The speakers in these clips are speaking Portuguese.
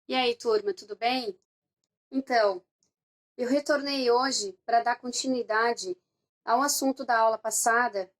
E aí, turma, tudo bem? Então, eu retornei hoje para dar continuidade ao assunto da aula passada,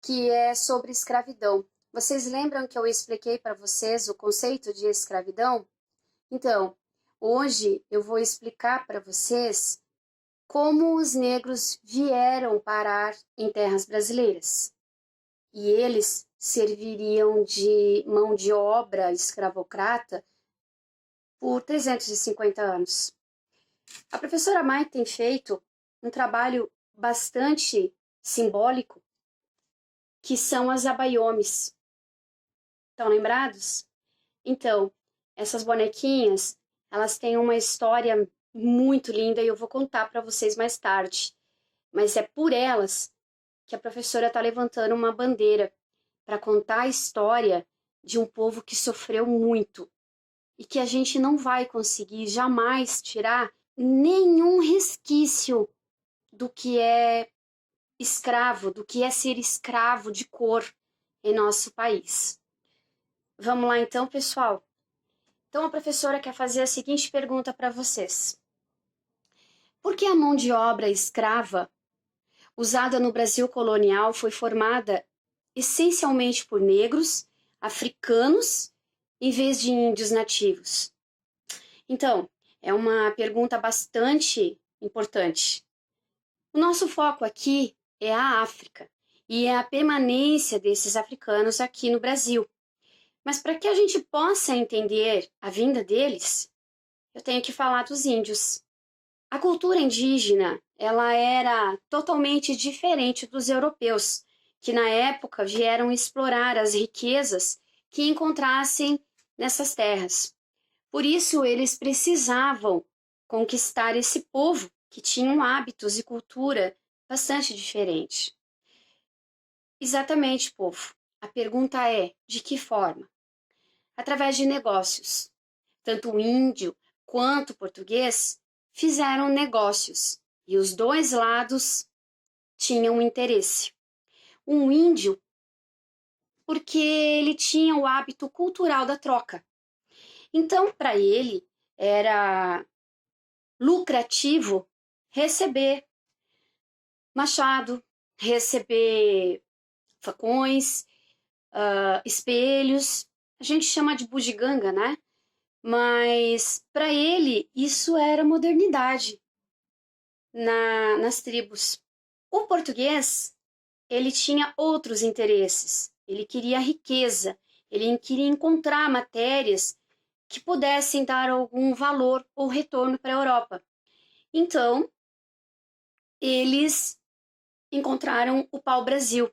que é sobre escravidão. Vocês lembram que eu expliquei para vocês o conceito de escravidão? Então, hoje eu vou explicar para vocês como os negros vieram parar em terras brasileiras. E eles serviriam de mão de obra escravocrata por 350 anos. A professora Mai tem feito um trabalho bastante simbólico, que são as abaiomes. Estão lembrados? Então, essas bonequinhas, elas têm uma história muito linda e eu vou contar para vocês mais tarde. Mas é por elas que a professora está levantando uma bandeira para contar a história de um povo que sofreu muito e que a gente não vai conseguir jamais tirar nenhum resquício do que é escravo, do que é ser escravo de cor em nosso país. Vamos lá então, pessoal? Então a professora quer fazer a seguinte pergunta para vocês. Por que a mão de obra escrava usada no Brasil colonial foi formada essencialmente por negros, africanos, em vez de índios nativos? Então, é uma pergunta bastante importante. O nosso foco aqui é a África e é a permanência desses africanos aqui no Brasil. Mas para que a gente possa entender a vinda deles, eu tenho que falar dos índios. A cultura indígena, ela era totalmente diferente dos europeus, que na época vieram explorar as riquezas que encontrassem nessas terras. Por isso, eles precisavam conquistar esse povo que tinham hábitos e cultura bastante diferentes. Exatamente, povo. A pergunta é: de que forma? Através de negócios. Tanto o índio quanto o português fizeram negócios e os dois lados tinham interesse. Um índio, porque ele tinha o hábito cultural da troca. Então, para ele, era lucrativo receber machado, receber facões, espelhos. A gente chama de bugiganga, né? Mas para ele isso era modernidade nas tribos. O português, ele tinha outros interesses. Ele queria riqueza, ele queria encontrar matérias que pudessem dar algum valor ou retorno para a Europa. Então, eles encontraram o pau-brasil.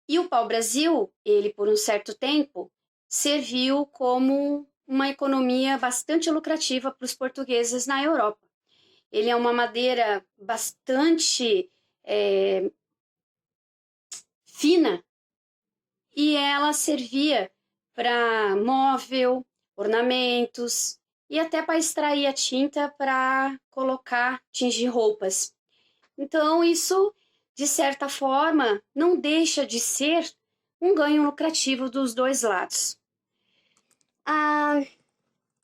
E o pau-brasil, ele por um certo tempo, serviu como uma economia bastante lucrativa para os portugueses na Europa. Ele é uma madeira bastante fina e ela servia para móvel, ornamentos e até para extrair a tinta para colocar, tingir roupas. Então, isso, de certa forma, não deixa de ser um ganho lucrativo dos dois lados.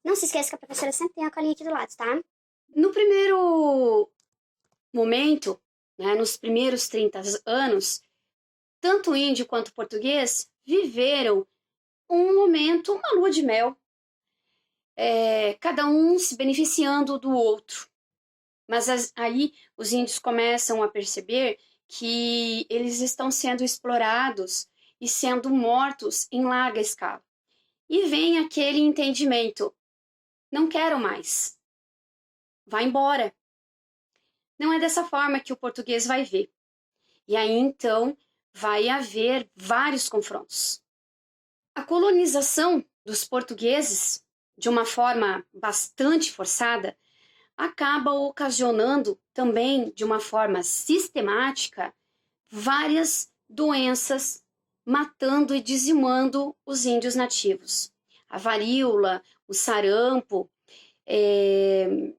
Não se esqueça que a professora sempre tem a colinha aqui do lado, tá? No primeiro momento, né, nos primeiros 30 anos, tanto o índio quanto o português viveram um momento, uma lua de mel, cada um se beneficiando do outro. Mas aí os índios começam a perceber que eles estão sendo explorados e sendo mortos em larga escala. E vem aquele entendimento: não quero mais, vai embora. Não é dessa forma que o português vai ver. E aí então vai haver vários confrontos. A colonização dos portugueses, de uma forma bastante forçada, acaba ocasionando também, de uma forma sistemática, várias doenças, matando e dizimando os índios nativos. A varíola, o sarampo,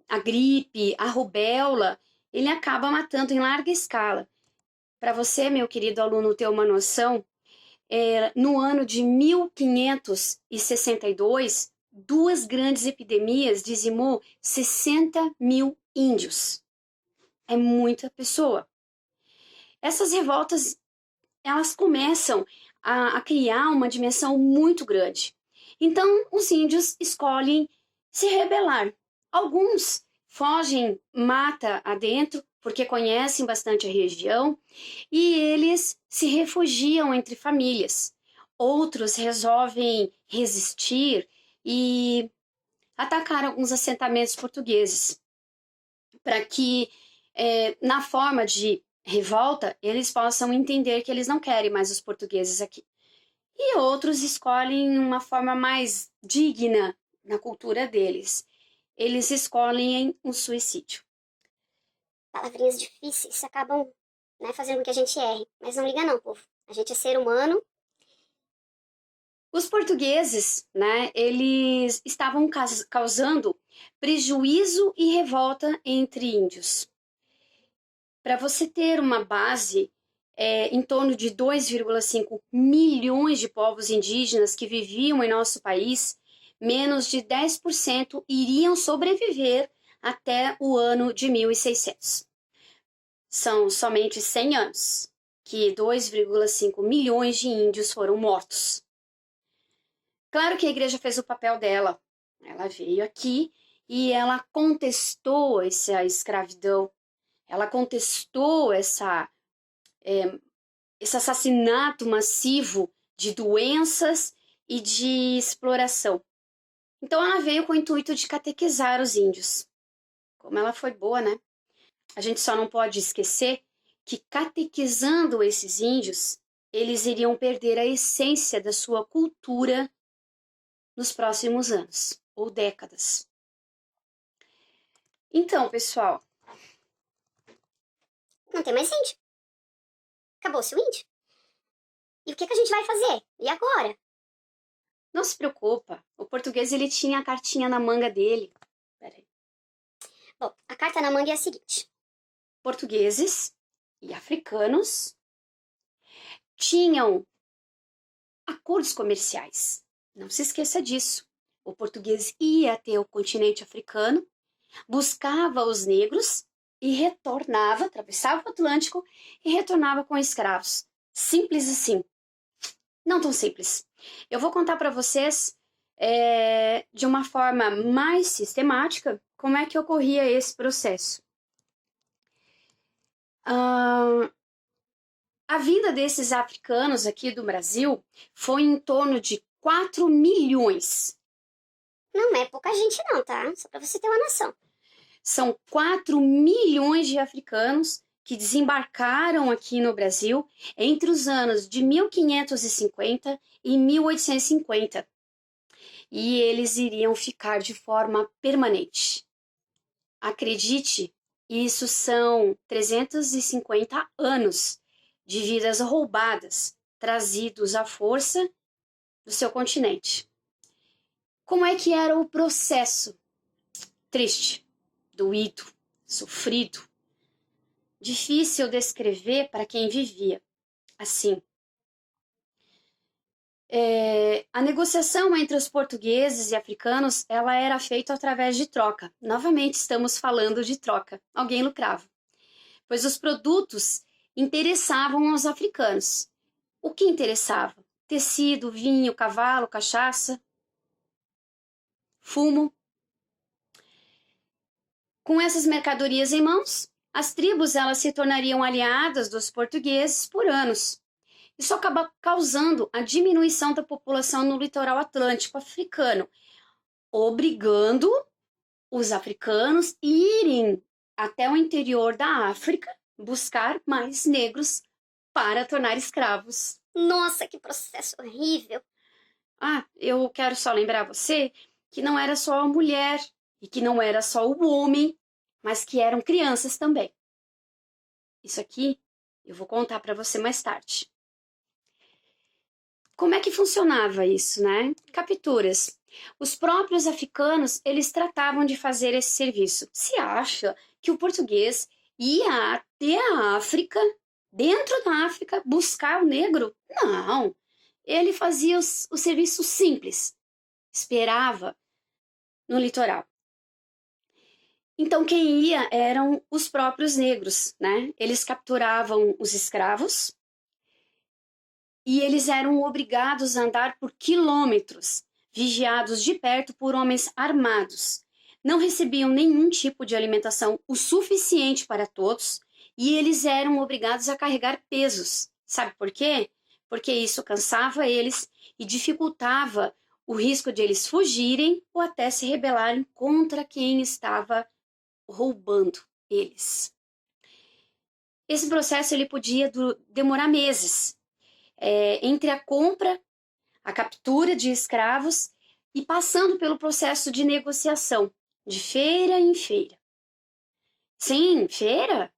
a gripe, a rubéola, ele acaba matando em larga escala. Para você, meu querido aluno, ter uma noção, no ano de 1562, duas grandes epidemias dizimou 60 mil índios. É muita pessoa. Essas revoltas, elas começam a criar uma dimensão muito grande. Então, os índios escolhem se rebelar. Alguns fogem mata adentro, porque conhecem bastante a região, e eles se refugiam entre famílias. Outros resolvem resistir e atacar alguns assentamentos portugueses, para que, na forma de revolta, eles possam entender que eles não querem mais os portugueses aqui. E outros escolhem uma forma mais digna na cultura deles. Eles escolhem um suicídio. Palavrinhas difíceis acabam, né, fazendo com que a gente erre. Mas não liga não, povo. A gente é ser humano. Os portugueses, né, eles estavam causando prejuízo e revolta entre índios. Para você ter uma base, em torno de 2,5 milhões de povos indígenas que viviam em nosso país, menos de 10% iriam sobreviver até o ano de 1600. São somente 100 anos que 2,5 milhões de índios foram mortos. Claro que a igreja fez o papel dela. Ela veio aqui e ela contestou essa escravidão. Ela contestou esse assassinato massivo de doenças e de exploração. Então ela veio com o intuito de catequizar os índios. Como ela foi boa, né? A gente só não pode esquecer que catequizando esses índios, eles iriam perder a essência da sua cultura nos próximos anos ou décadas. Então, pessoal, Não tem mais índio. Acabou-se o índio. E o que a gente vai fazer? E agora? não se preocupa. O português ele tinha a cartinha na manga dele. Peraí. Bom, a carta na manga é a seguinte. Portugueses e africanos tinham acordos comerciais. Não se esqueça disso. O português ia até o continente africano, buscava os negros e retornava, atravessava o Atlântico e retornava com escravos. Simples assim. Não tão simples. Eu vou contar para vocês de uma forma mais sistemática como é que ocorria esse processo. A vida desses africanos aqui do Brasil foi em torno de 4 milhões. Não é pouca gente não, tá? Só pra você ter uma noção. São 4 milhões de africanos que desembarcaram aqui no Brasil entre os anos de 1550 e 1850. E eles iriam ficar de forma permanente. Acredite, isso são 350 anos de vidas roubadas, trazidos à força do seu continente. Como é que era o processo? Triste, doído, sofrido, difícil descrever para quem vivia. Assim, a negociação entre os portugueses e africanos, ela era feita através de troca. Novamente estamos falando de troca. Alguém lucrava. Pois os produtos interessavam aos africanos. O que interessava? Tecido, vinho, cavalo, cachaça, fumo. Com essas mercadorias em mãos, as tribos elas se tornariam aliadas dos portugueses por anos. Isso acaba causando a diminuição da população no litoral atlântico africano, obrigando os africanos a irem até o interior da África buscar mais negros para tornar escravos. Nossa, que processo horrível. Eu quero só lembrar você que não era só a mulher e que não era só o homem, mas que eram crianças também. Isso aqui eu vou contar para você mais tarde. Como é que funcionava isso, né? Capturas. Os próprios africanos, eles tratavam de fazer esse serviço. Se acha que o português ia até a África, dentro da África, buscar o negro? Não. Ele fazia o serviço simples. esperava no litoral. Então quem ia eram os próprios negros, né? Eles capturavam os escravos e eles eram obrigados a andar por quilômetros, vigiados de perto por homens armados. Não recebiam nenhum tipo de alimentação o suficiente para todos e eles eram obrigados a carregar pesos. Sabe por quê? Porque isso cansava eles e dificultava o risco de eles fugirem ou até se rebelarem contra quem estava roubando eles. Esse processo ele podia demorar meses, entre a compra, a captura de escravos e passando pelo processo de negociação, de feira em feira. Sim, feira.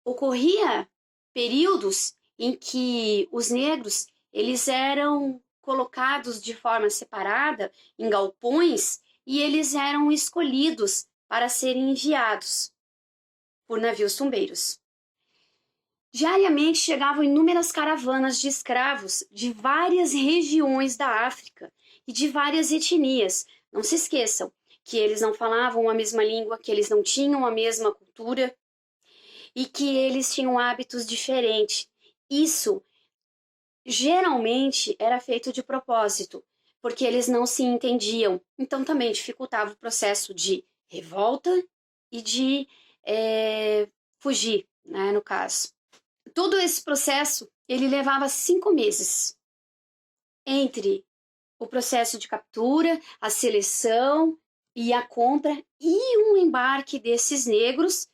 Ocorria períodos em que os negros eles eram colocados de forma separada em galpões e eles eram escolhidos para serem enviados por navios tumbeiros. Diariamente chegavam inúmeras caravanas de escravos de várias regiões da África e de várias etnias. Não se esqueçam que eles não falavam a mesma língua, que eles não tinham a mesma cultura e que eles tinham hábitos diferentes. Isso geralmente era feito de propósito, porque eles não se entendiam. Então também dificultava o processo de revolta e de fugir, né, no caso. Todo esse processo, ele levava 5 meses. Entre o processo de captura, a seleção e a compra e um embarque desses negros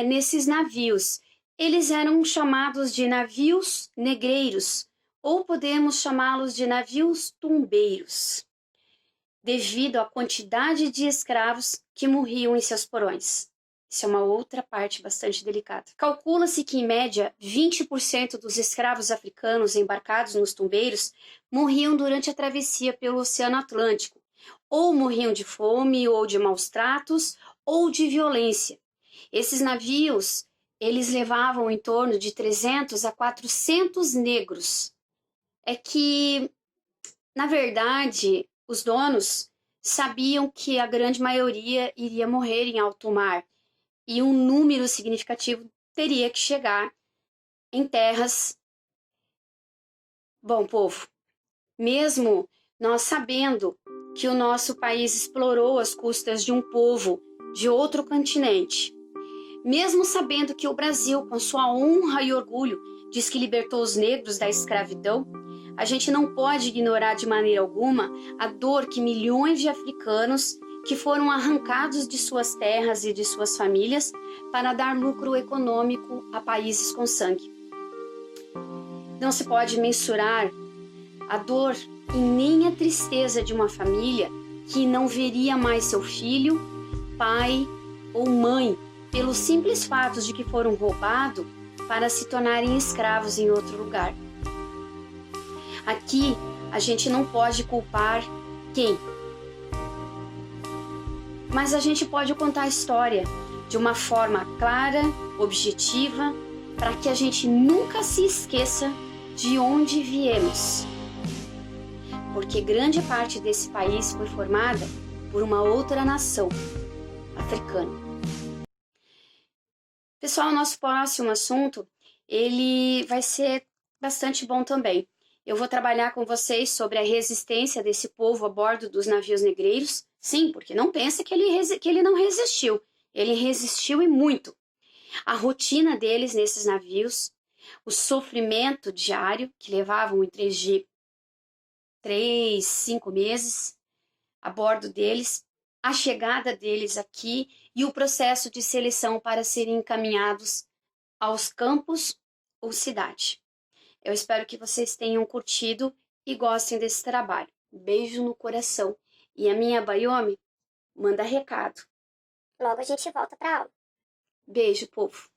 nesses navios. Eles eram chamados de navios negreiros, ou podemos chamá-los de navios tumbeiros, devido à quantidade de escravos que morriam em seus porões. Isso é uma outra parte bastante delicada. Calcula-se que, em média, 20% dos escravos africanos embarcados nos tumbeiros morriam durante a travessia pelo Oceano Atlântico, ou morriam de fome, ou de maus tratos, ou de violência. Esses navios, eles levavam em torno de 300 a 400 negros. É que, na verdade, os donos sabiam que a grande maioria iria morrer em alto mar, e um número significativo teria que chegar em terras. Bom, povo, mesmo nós sabendo que o nosso país explorou as custas de um povo de outro continente, mesmo sabendo que o Brasil, com sua honra e orgulho, diz que libertou os negros da escravidão, a gente não pode ignorar de maneira alguma a dor que milhões de africanos que foram arrancados de suas terras e de suas famílias para dar lucro econômico a países com sangue. Não se pode mensurar a dor e nem a tristeza de uma família que não veria mais seu filho, pai ou mãe pelo simples fato de que foram roubados para se tornarem escravos em outro lugar. Aqui a gente não pode culpar quem, mas a gente pode contar a história de uma forma clara, objetiva, para que a gente nunca se esqueça de onde viemos. Porque grande parte desse país foi formada por uma outra nação, africana. Pessoal, o nosso próximo assunto, ele vai ser bastante bom também. Eu vou trabalhar com vocês sobre a resistência desse povo a bordo dos navios negreiros. Sim, porque não pensa que ele não resistiu. Ele resistiu e muito. A rotina deles nesses navios, o sofrimento diário, que levavam entre 3, 5 meses a bordo deles, a chegada deles aqui e o processo de seleção para serem encaminhados aos campos ou cidade. Eu espero que vocês tenham curtido e gostem desse trabalho. Beijo no coração. E a minha Bayomi manda recado. Logo a gente volta pra aula. Beijo, povo.